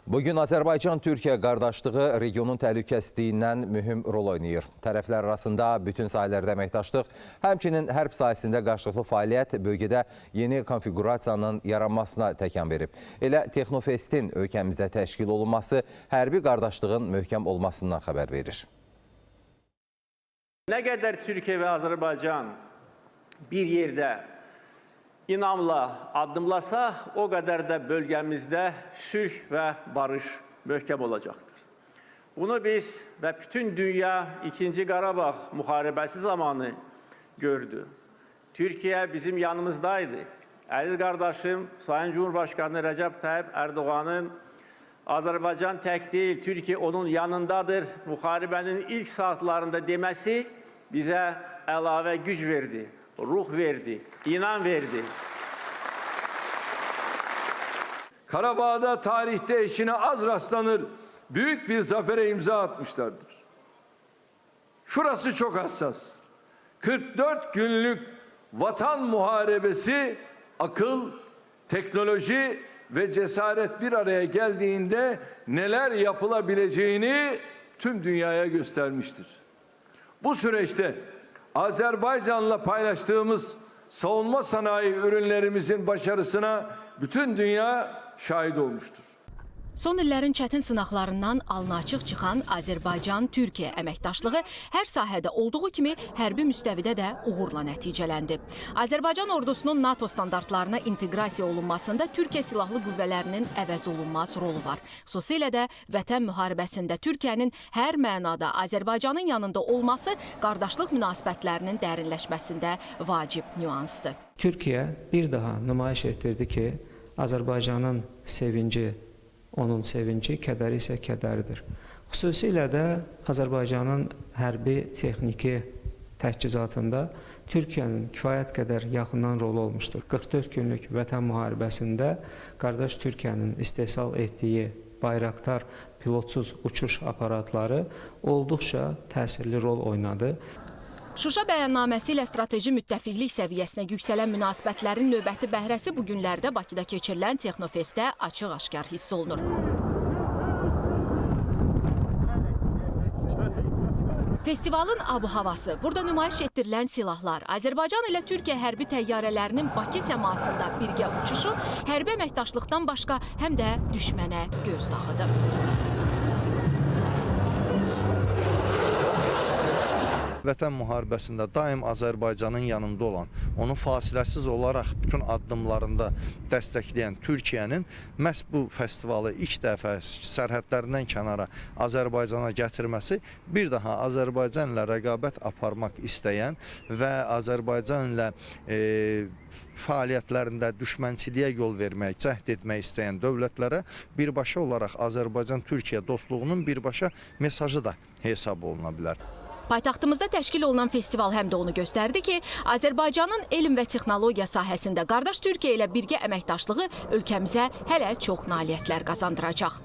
Bugün Azərbaycan-Türkiyə qardaşlığı regionun təhlükəsizliyindən mühüm rol oynayır. Tərəflər arasında bütün sahələrdə əməkdaşlıq, həmçinin hərb sahəsində qarşılıqlı fəaliyyət bölgədə yeni konfigurasiyanın yaranmasına təkan verib. Elə Texnofest'in ölkəmizdə təşkil olunması hərbi qardaşlığın möhkəm olmasından xəbər verir. Nə qədər Türkiyə və Azərbaycan bir yerdə İnamla addımlasaq, o qədər də bölgəmizdə sülh və barış möhkəm olacaqdır. Bunu biz və bütün dünya 2. Qarabağ müharibəsi zamanı gördü. Türkiyə bizim yanımızdaydı. Əziz qardaşım, Sayın Cumhurbaşkanı Rəcəb Tayyip Erdoğan'ın Azərbaycan tək deyil, Türkiyə onun yanındadır. Müharibənin ilk saatlarında deməsi bizə əlavə güc verdi. Ruh verdi, inan verdi. Karabağ'da tarihte eşine az rastlanır büyük bir zafere imza atmışlardır. Şurası çok hassas. 44 günlük vatan muharebesi akıl, teknoloji ve cesaret bir araya geldiğinde neler yapılabileceğini tüm dünyaya göstermiştir. Bu süreçte Azerbaycan'la paylaştığımız savunma sanayi ürünlerimizin başarısına bütün dünya şahit olmuştur. Son illərin çətin sınaqlarından alnı açıq çıxan Azərbaycan-Türkiyə əməkdaşlığı hər sahədə olduğu kimi hərbi müstəvidə də uğurla nəticələndi. Azərbaycan ordusunun NATO standartlarına inteqrasiya olunmasında Türkiyə Silahlı Qüvvələrinin əvəz olunmaz rolu var. Xüsusilə də vətən müharibəsində Türkiyənin hər mənada Azərbaycanın yanında olması qardaşlıq münasibətlərinin dərinləşməsində vacib nüansdır. Türkiyə bir daha nümayiş etdirdi ki, Azərbaycanın sevinci onun sevinci, kədəri isə kədəridir. Xüsusilə də Azərbaycanın hərbi texniki təchizatında Türkiyənin kifayət qədər yaxından rolu olmuşdur. 44 günlük vətən müharibəsində qardaş Türkiyənin istehsal etdiyi Bayraktar pilotsuz uçuş aparatları olduqca təsirli rol oynadı. Şuşa bəyannaməsi ilə strateji müttəfiqlik səviyyəsinə yüksələn münasibətlərin növbəti bəhrəsi bu günlərdə Bakıda keçirilən Texnofestdə açıq-aşkar hiss olunur. Festivalın abu-havası, burada nümayiş etdirilən silahlar, Azərbaycan ilə Türkiyə hərbi təyyarələrinin Bakı səmasında birgə uçuşu hərbi əməkdaşlıqdan başqa həm də düşmənə göz daxıdır. Vətən müharibəsində daim Azərbaycanın yanında olan, onu fasiləsiz olaraq bütün addımlarında dəstəkləyən Türkiyənin məhz bu festivalı ilk dəfə sərhədlərindən kənara Azərbaycana gətirməsi bir daha Azərbaycan ilə rəqabət aparmaq istəyən və Azərbaycan ilə fəaliyyətlərində düşmənçiliyə yol vermək, cəhd etmək istəyən dövlətlərə birbaşa olaraq Azərbaycan-Türkiyə dostluğunun birbaşa mesajı da hesab oluna bilər. Paytaxtımızda təşkil olunan festival həm də onu göstərdi ki, Azərbaycanın elm və texnologiya sahəsində qardaş Türkiyə ilə birgə əməkdaşlığı ölkəmizə hələ çox nailiyyətlər qazandıracaq.